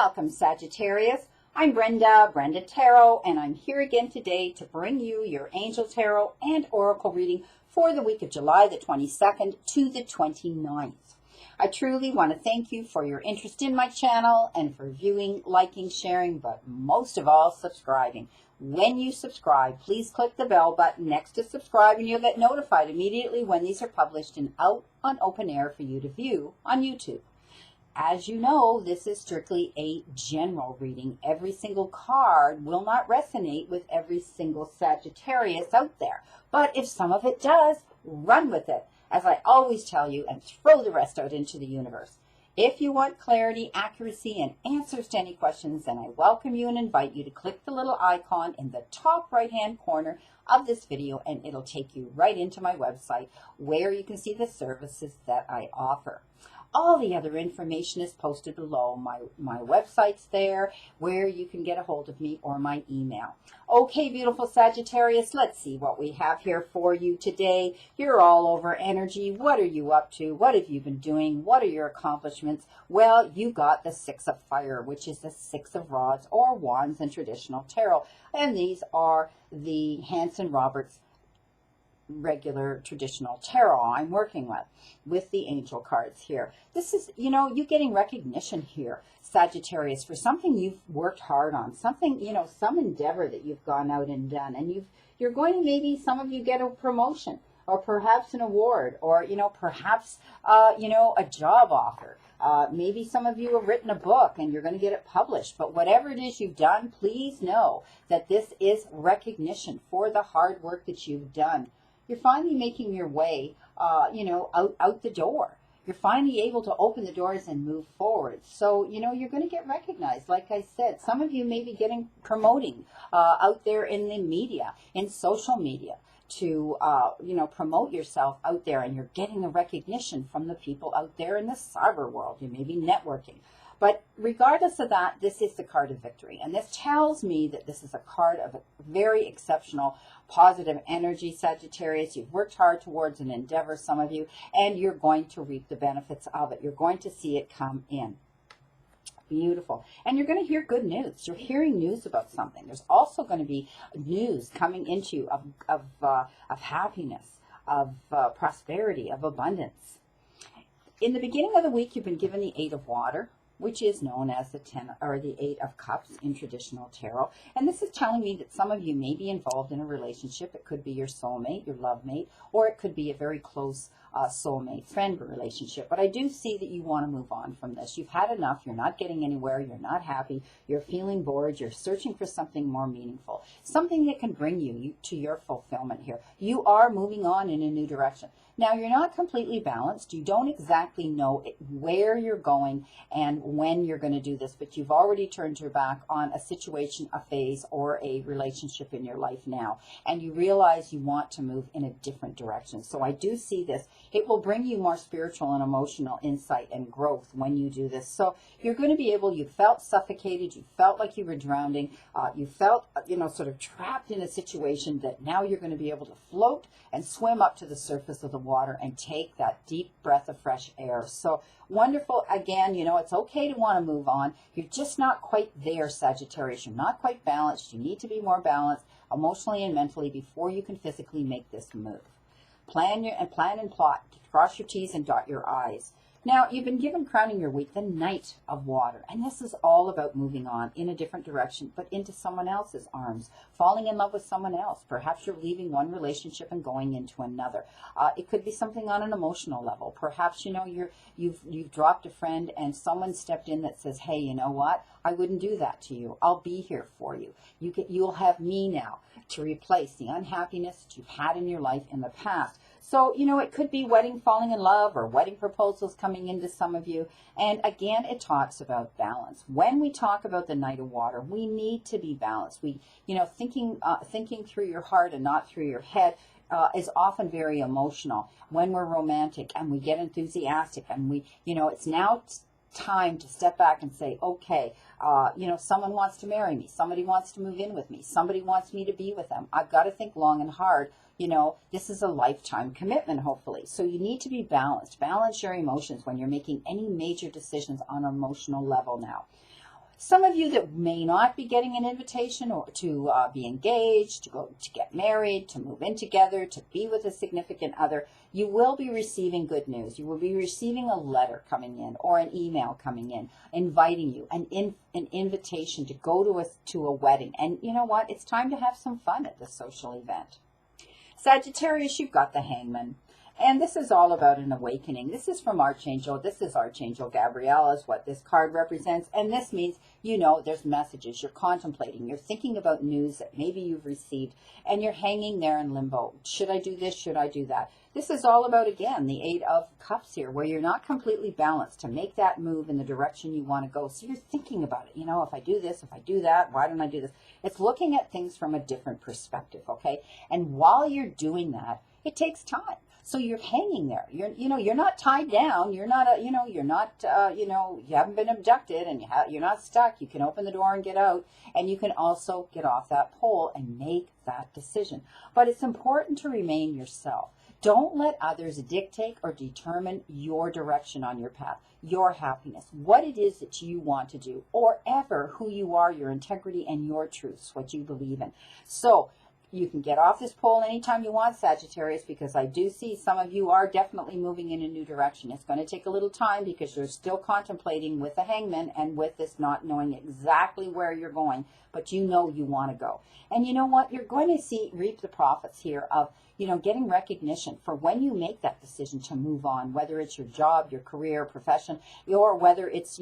Welcome, Sagittarius. I'm Brenda Tarot, and I'm here again today to bring you your Angel Tarot and Oracle reading for the week of July the 22nd to the 29th. I truly want to thank you for your interest in my channel and for viewing, liking, sharing, but most of all, subscribing. When you subscribe, please click the bell button next to subscribe and you'll get notified immediately when these are published and out on open air for you to view on YouTube. As you know, this is strictly a general reading. Every single card will not resonate with every single Sagittarius out there. But if some of it does, run with it, as I always tell you, and throw the rest out into the universe. If you want clarity, accuracy, and answers to any questions, then I welcome you and invite you to click the little icon in the top right-hand corner of this video, and it'll take you right into my website where you can see the services that I offer. All the other information is posted below. My website's there where you can get a hold of me or my email. Okay, beautiful Sagittarius, let's see what we have here for you today. You're all over energy. What are you up to? What have you been doing? What are your accomplishments? Well, you got the Six of Fire, which is the Six of Rods or Wands in traditional tarot. And these are the Hanson Roberts regular traditional tarot I'm working with the angel cards here. This is, you know, you getting recognition here, Sagittarius, for something you've worked hard on, something, you know, some endeavor that you've gone out and done, and you're going to, maybe some of you get a promotion or perhaps an award or, you know, perhaps, you know, a job offer. Maybe some of you have written a book and you're going to get it published. But whatever it is you've done, please know that this is recognition for the hard work that you've done. You're finally making your way, you know, out the door. You're finally able to open the doors and move forward. So, you know, you're going to get recognized. Like I said, some of you may be promoting out there in the media, in social media, to, you know, promote yourself out there. And you're getting the recognition from the people out there in the cyber world. You may be networking. But regardless of that, this is the card of victory. And this tells me that this is a card of a very exceptional positive energy, Sagittarius. You've worked hard towards an endeavor, some of you, and you're going to reap the benefits of it. You're going to see it come in. Beautiful. And you're going to hear good news. You're hearing news about something. There's also going to be news coming into you of happiness, of prosperity, of abundance. In the beginning of the week, you've been given the Eight of Water, which is known as the Eight of Cups in traditional tarot. And this is telling me that some of you may be involved in a relationship. It could be your soulmate, your love mate, or it could be a very close soulmate, friend relationship. But I do see that you want to move on from this. You've had enough. You're not getting anywhere. You're not happy. You're feeling bored. You're searching for something more meaningful, something that can bring you to your fulfillment here. You are moving on in a new direction. Now, you're not completely balanced. You don't exactly know where you're going and when you're going to do this, but you've already turned your back on a situation, a phase, or a relationship in your life now, and you realize you want to move in a different direction. So I do see this. It will bring you more spiritual and emotional insight and growth when you do this. So you're going to be able, you felt suffocated, you felt like you were drowning, you felt, you know, sort of trapped in a situation, that now you're going to be able to float and swim up to the surface of the water and take that deep breath of fresh air. So wonderful. Again, you know, it's okay to want to move on. You're just not quite there, Sagittarius. You're not quite balanced. You need to be more balanced emotionally and mentally before you can physically make this move. Plan and plot. Cross your T's and dot your I's. Now, you've been given, crowning your week, the Knight of Water. And this is all about moving on in a different direction, but into someone else's arms, falling in love with someone else. Perhaps you're leaving one relationship and going into another. It could be something on an emotional level. Perhaps, you know, you've dropped a friend and someone stepped in that says, hey, you know what? I wouldn't do that to you. I'll be here for you. You'll have me now to replace the unhappiness that you've had in your life in the past. So, you know, it could be wedding, falling in love, or wedding proposals coming into some of you. And again, it talks about balance. When we talk about the Knight of Water, we need to be balanced. We, you know, thinking through your heart and not through your head is often very emotional. When we're romantic and we get enthusiastic and we, you know, it's now time to step back and say, okay, you know, someone wants to marry me. Somebody wants to move in with me. Somebody wants me to be with them. I've got to think long and hard. You know, this is a lifetime commitment, hopefully. So you need to be balanced. Balance your emotions when you're making any major decisions on an emotional level now. Some of you that may not be getting an invitation or to be engaged, to get married, to move in together, to be with a significant other, you will be receiving good news. You will be receiving a letter coming in or an email coming in inviting you, an invitation to go to a wedding. And you know what? It's time to have some fun at this social event. Sagittarius, you've got the Hangman. And this is all about an awakening. This is from Archangel. This is Archangel Gabriel is what this card represents. And this means, you know, there's messages. You're contemplating. You're thinking about news that maybe you've received. And you're hanging there in limbo. Should I do this? Should I do that? This is all about, again, the Eight of Cups here, where you're not completely balanced to make that move in the direction you want to go. So you're thinking about it. You know, if I do this, if I do that, why don't I do this? It's looking at things from a different perspective, okay? And while you're doing that, it takes time. So you're hanging there. You're not tied down. You're not, you haven't been abducted and you're not stuck. You can open the door and get out, and you can also get off that pole and make that decision. But it's important to remain yourself. Don't let others dictate or determine your direction on your path, your happiness, what it is that you want to do, or ever who you are, your integrity and your truths, what you believe in. So you can get off this pole anytime you want, Sagittarius, because I do see some of you are definitely moving in a new direction. It's going to take a little time because you're still contemplating with the Hangman and with this not knowing exactly where you're going, but you know you want to go. And you know what? You're going to reap the profits here of, getting recognition for when you make that decision to move on, whether it's your job, your career, profession, or whether it's,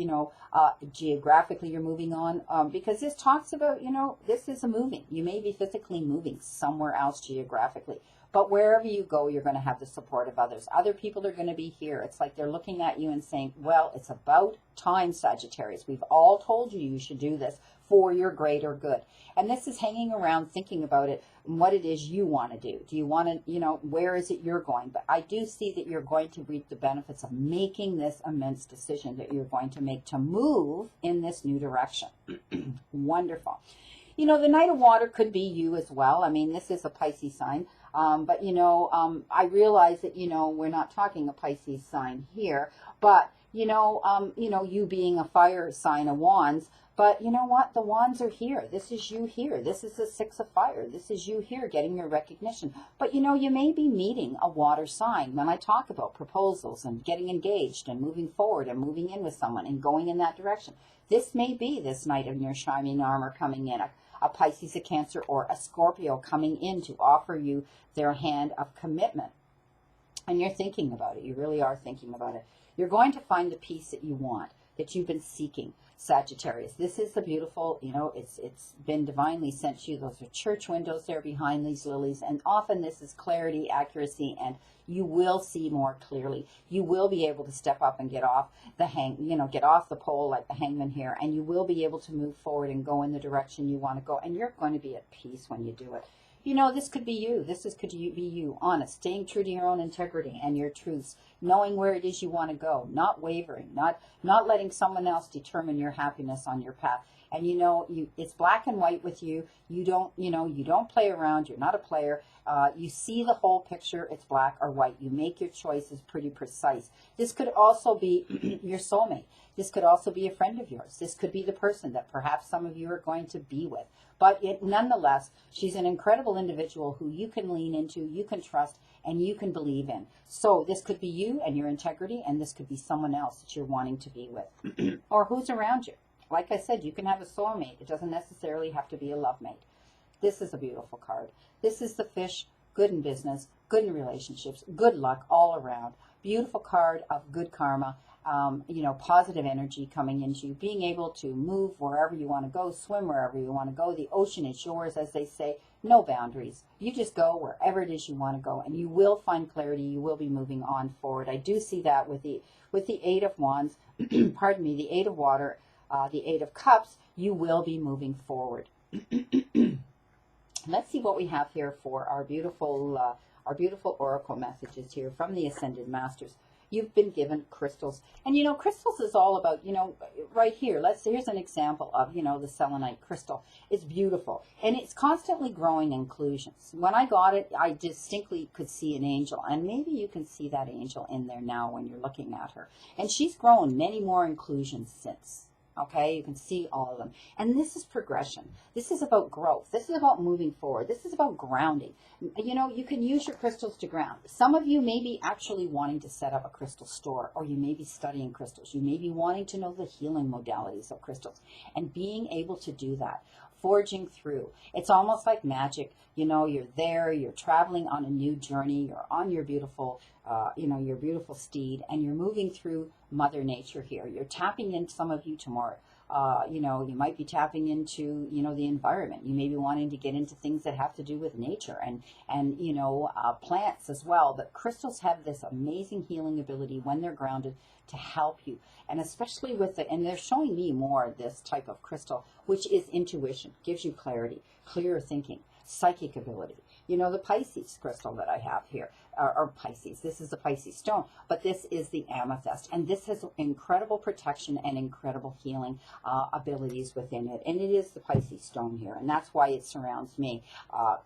geographically you're moving on, because this talks about, this is a moving. You may be physically moving somewhere else geographically, but wherever you go, you're going to have the support of others. Other people are going to be here. It's like they're looking at you and saying, well, it's about time, Sagittarius. We've all told you you should do this for your greater good. And this is hanging around thinking about it and what it is you want to do. Do you want to, where is it you're going? But I do see that you're going to reap the benefits of making this immense decision that you're going to make to move in this new direction. Wonderful. The Knight of Water could be you as well. I mean, this is a Pisces sign. But, I realize that, we're not talking a Pisces sign here. But, you being a fire sign of Wands. But you know what? The Wands are here. This is you here. This is the Six of Fire. This is you here getting your recognition. But you may be meeting a water sign when I talk about proposals and getting engaged and moving forward and moving in with someone and going in that direction. This may be this Knight of your shining armor coming in, a Pisces, a Cancer, or a Scorpio coming in to offer you their hand of commitment. And you're thinking about it. You really are thinking about it. You're going to find the peace that you want, that you've been seeking, Sagittarius. This is the beautiful, it's been divinely sent to you. Those are church windows there behind these lilies. And often this is clarity, accuracy, and you will see more clearly. You will be able to step up and get off the get off the pole like the Hangman here. And you will be able to move forward and go in the direction you want to go. And you're going to be at peace when you do it. This could be you. Could be you, honest, staying true to your own integrity and your truths, knowing where it is you want to go, not wavering, not letting someone else determine your happiness on your path. And it's black and white with you. You don't play around. You're not a player. You see the whole picture. It's black or white. You make your choices pretty precise. This could also be your soulmate. This could also be a friend of yours. This could be the person that perhaps some of you are going to be with. But nonetheless, she's an incredible individual who you can lean into, you can trust, and you can believe in. So this could be you and your integrity, and this could be someone else that you're wanting to be with or who's around you. Like I said, you can have a soulmate. It doesn't necessarily have to be a love mate. This is a beautiful card. This is the Fish, good in business, good in relationships, good luck all around. Beautiful card of good karma. Positive energy coming into you, being able to move wherever you want to go, swim wherever you want to go. The ocean is yours, as they say, no boundaries. You just go wherever it is you want to go, and you will find clarity. You will be moving on forward. I do see that with the Eight of Wands, pardon me, the Eight of Water, the Eight of Cups. You will be moving forward. Let's see what we have here for our beautiful oracle messages here from the Ascended Masters. You've been given crystals. And, crystals is all about, right here. Here's an example of, the selenite crystal. It's beautiful. And it's constantly growing inclusions. When I got it, I distinctly could see an angel. And maybe you can see that angel in there now when you're looking at her. And she's grown many more inclusions since. Okay, you can see all of them. And this is progression. This is about growth. This is about moving forward. This is about grounding. You know, you can use your crystals to ground. Some of you may be actually wanting to set up a crystal store, or you may be studying crystals. You may be wanting to know the healing modalities of crystals and being able to do that. Forging through. It's almost like magic. You know, you're there, you're traveling on a new journey, you're on your beautiful, your beautiful steed, and you're moving through Mother Nature here. You're tapping in, some of you tomorrow. You might be tapping into, the environment. You may be wanting to get into things that have to do with nature and plants as well. But crystals have this amazing healing ability when they're grounded to help you. And especially with it, and they're showing me more of this type of crystal, which is intuition, gives you clarity, clearer thinking, psychic ability. You know, the Pisces crystal that I have here, or Pisces, this is the Pisces stone, but this is the amethyst. And this has incredible protection and incredible healing abilities within it. And it is the Pisces stone here. And that's why it surrounds me.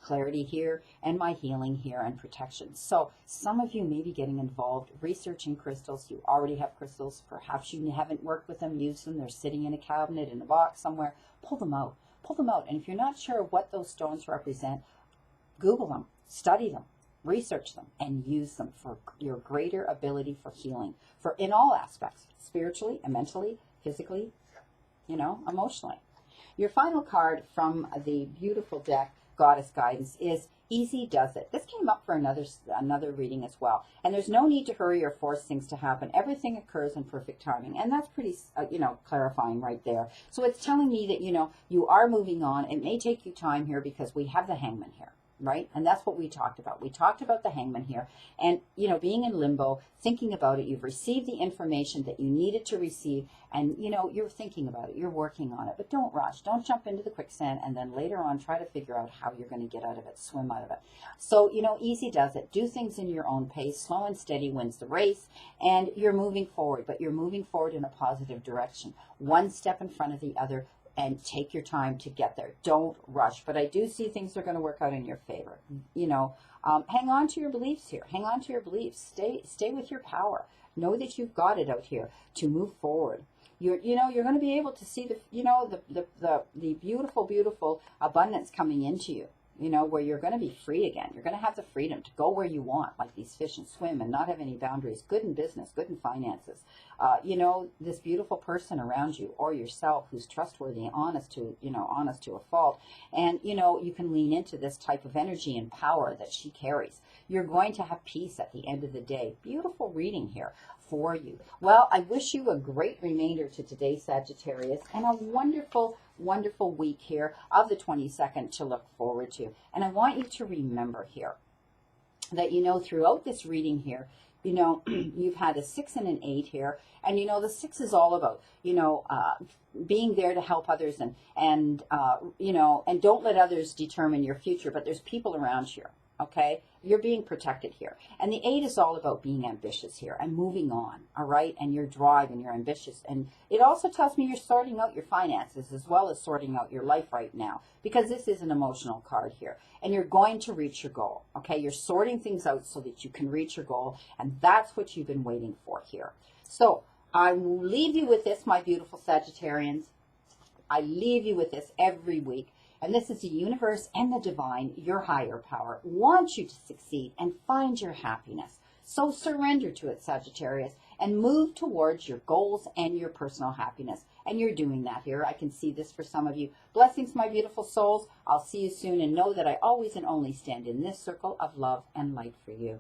Clarity here and my healing here and protection. So some of you may be getting involved researching crystals. You already have crystals. Perhaps you haven't worked with them, used them. They're sitting in a cabinet, in a box somewhere. Pull them out. Pull them out. And if you're not sure what those stones represent, Google them, study them, research them, and use them for your greater ability for healing, for in all aspects, spiritually and mentally, physically, emotionally. Your final card from the beautiful deck, Goddess Guidance, is Easy Does It. This came up for another reading as well. And there's no need to hurry or force things to happen. Everything occurs in perfect timing. And that's pretty, clarifying right there. So it's telling me that, you are moving on. It may take you time here because we have the Hangman here. Right? And that's what we talked about. We talked about the Hangman here and, being in limbo, thinking about it. You've received the information that you needed to receive and, you're thinking about it. You're working on it. But don't rush. Don't jump into the quicksand and then later on try to figure out how you're going to get out of it, swim out of it. So, easy does it. Do things in your own pace. Slow and steady wins the race. And you're moving forward, but you're moving forward in a positive direction. One step in front of the other. And take your time to get there. Don't rush. But I do see things are going to work out in your favor. Hang on to your beliefs here. Hang on to your beliefs. Stay with your power. Know that you've got it out here to move forward. You're going to be able to see the beautiful, beautiful abundance coming into you. Where you're going to be free again. You're going to have the freedom to go where you want, like these fish, and swim and not have any boundaries. Good in business, good in finances. This beautiful person around you or yourself who's trustworthy, honest to a fault. And, you can lean into this type of energy and power that she carries. You're going to have peace at the end of the day. Beautiful reading here for you. Well, I wish you a great remainder to today, Sagittarius, and a wonderful, wonderful week here of the 22nd to look forward to. And I want you to remember here that, throughout this reading here, you've had a 6 and an 8 here. And, the 6 is all about, being there to help others and don't let others determine your future. But there's people around here. Okay, you're being protected here. And the 8 is all about being ambitious here and moving on, all right? And your drive and you're ambitious. And it also tells me you're sorting out your finances as well as sorting out your life right now, because this is an emotional card here. And you're going to reach your goal, okay? You're sorting things out so that you can reach your goal. And that's what you've been waiting for here. So I will leave you with this, my beautiful Sagittarians. I leave you with this every week. And this is the universe and the divine, your higher power, wants you to succeed and find your happiness. So surrender to it, Sagittarius, and move towards your goals and your personal happiness. And you're doing that here. I can see this for some of you. Blessings, my beautiful souls. I'll see you soon, and know that I always and only stand in this circle of love and light for you.